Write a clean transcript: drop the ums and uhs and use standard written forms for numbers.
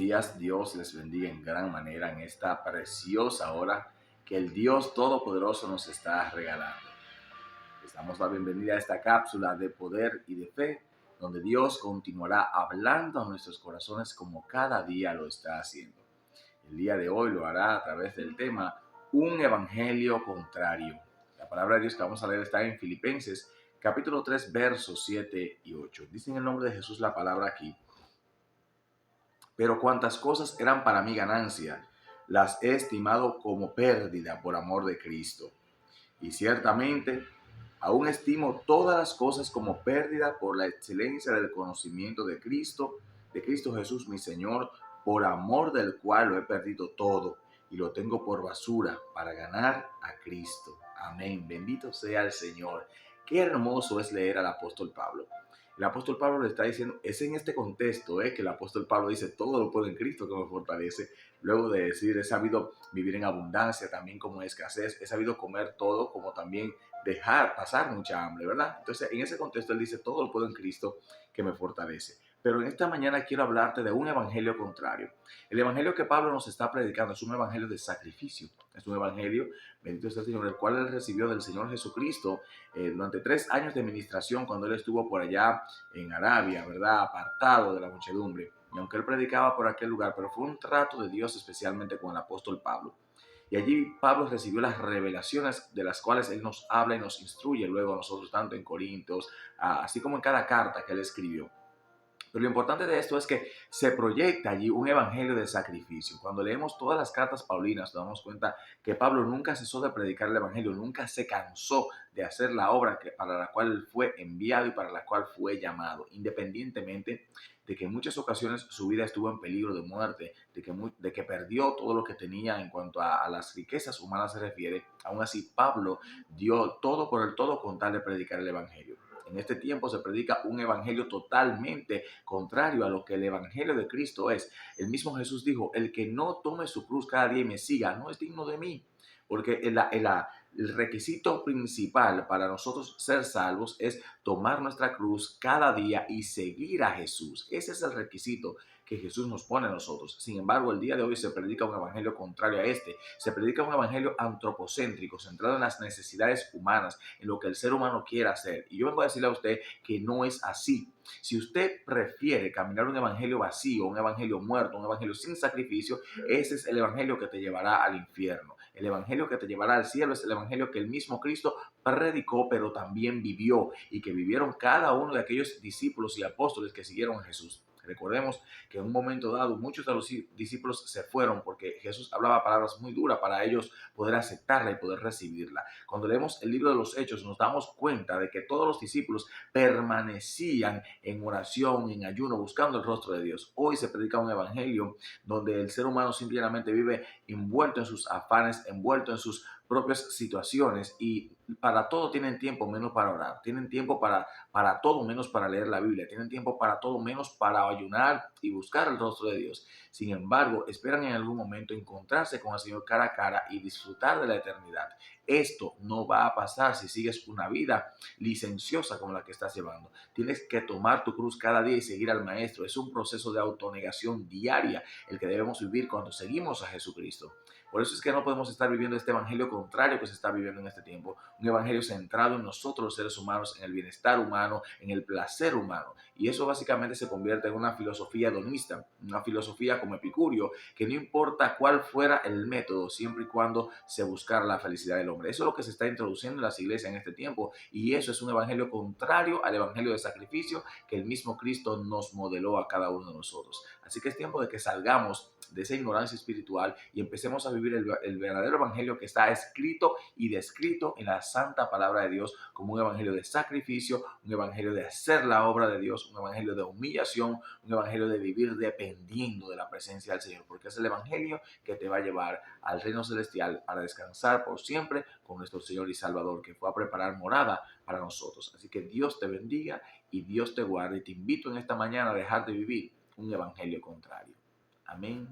días, Dios les bendiga en gran manera en esta preciosa hora que el Dios Todopoderoso nos está regalando. Les damos la bienvenida a esta cápsula de poder y de fe, donde Dios continuará hablando a nuestros corazones como cada día lo está haciendo. El día de hoy lo hará a través del tema Un Evangelio Contrario. La palabra de Dios que vamos a leer está en Filipenses capítulo 3, versos 7 y 8. Dice en el nombre de Jesús la palabra aquí: pero cuantas cosas eran para mí ganancia, las he estimado como pérdida por amor de Cristo. Y ciertamente, aún estimo todas las cosas como pérdida por la excelencia del conocimiento de Cristo Jesús mi Señor, por amor del cual lo he perdido todo y lo tengo por basura para ganar a Cristo. Amén. Bendito sea el Señor. Qué hermoso es leer al apóstol Pablo. El apóstol Pablo le está diciendo, es en este contexto que el apóstol Pablo dice, todo lo puedo en Cristo que me fortalece. Luego de decir, he sabido vivir en abundancia, también como en escasez, he sabido comer todo, como también pasar mucha hambre, ¿verdad? Entonces, en ese contexto él dice, todo lo puedo en Cristo que me fortalece. Pero en esta mañana quiero hablarte de un evangelio contrario. El evangelio que Pablo nos está predicando es un evangelio de sacrificio. Es un evangelio, bendito sea el Señor, el cual él recibió del Señor Jesucristo durante 3 años de ministración cuando él estuvo por allá en Arabia, ¿verdad? Apartado de la muchedumbre. Y aunque él predicaba por aquel lugar, pero fue un trato de Dios especialmente con el apóstol Pablo. Y allí Pablo recibió las revelaciones de las cuales él nos habla y nos instruye luego a nosotros, tanto en Corintios, así como en cada carta que él escribió. Pero lo importante de esto es que se proyecta allí un evangelio de sacrificio. Cuando leemos todas las cartas paulinas, nos damos cuenta que Pablo nunca cesó de predicar el evangelio, nunca se cansó de hacer la obra para la cual él fue enviado y para la cual fue llamado, independientemente de que en muchas ocasiones su vida estuvo en peligro de muerte, de que perdió todo lo que tenía en cuanto a las riquezas humanas se refiere. Aún así, Pablo dio todo por el todo con tal de predicar el evangelio. En este tiempo se predica un evangelio totalmente contrario a lo que el evangelio de Cristo es. El mismo Jesús dijo, el que no tome su cruz cada día y me siga, no es digno de mí. Porque el requisito principal para nosotros ser salvos es tomar nuestra cruz cada día y seguir a Jesús. Ese es el requisito que Jesús nos pone a nosotros. Sin embargo, el día de hoy se predica un evangelio contrario a este. Se predica un evangelio antropocéntrico, centrado en las necesidades humanas, en lo que el ser humano quiera hacer. Y yo vengo a decirle a usted que no es así. Si usted prefiere caminar un evangelio vacío, un evangelio muerto, un evangelio sin sacrificio, ese es el evangelio que te llevará al infierno. El evangelio que te llevará al cielo es el evangelio que el mismo Cristo predicó, pero también vivió y que vivieron cada uno de aquellos discípulos y apóstoles que siguieron a Jesús. Recordemos que en un momento dado muchos de los discípulos se fueron porque Jesús hablaba palabras muy duras para ellos poder aceptarla y poder recibirla. Cuando leemos el libro de los Hechos nos damos cuenta de que todos los discípulos permanecían en oración, en ayuno, buscando el rostro de Dios. Hoy se predica un evangelio donde el ser humano simplemente vive envuelto en sus afanes, envuelto en sus propias situaciones y para todo tienen tiempo menos para orar, tienen tiempo para todo menos para leer la Biblia, tienen tiempo para todo menos para ayunar y buscar el rostro de Dios. Sin embargo, esperan en algún momento encontrarse con el Señor cara a cara y disfrutar de la eternidad. Esto no va a pasar si sigues una vida licenciosa como la que estás llevando. Tienes que tomar tu cruz cada día y seguir al Maestro. Es un proceso de autonegación diaria el que debemos vivir cuando seguimos a Jesucristo. Por eso es que no podemos estar viviendo este evangelio contrario que se está viviendo en este tiempo. Un evangelio centrado en nosotros los seres humanos, en el bienestar humano, en el placer humano. Y eso básicamente se convierte en una filosofía hedonista, una filosofía como Epicurio, que no importa cuál fuera el método, siempre y cuando se buscara la felicidad del hombre. Eso es lo que se está introduciendo en las iglesias en este tiempo. Y eso es un evangelio contrario al evangelio de sacrificio que el mismo Cristo nos modeló a cada uno de nosotros. Así que es tiempo de que salgamos de esa ignorancia espiritual y empecemos a vivir el verdadero evangelio que está escrito y descrito en la santa palabra de Dios como un evangelio de sacrificio, un evangelio de hacer la obra de Dios, un evangelio de humillación, un evangelio de vivir dependiendo de la presencia del Señor, porque es el evangelio que te va a llevar al reino celestial para descansar por siempre con nuestro Señor y Salvador, que fue a preparar morada para nosotros. Así que Dios te bendiga y Dios te guarde, y te invito en esta mañana a dejar de vivir un evangelio contrario. Amén.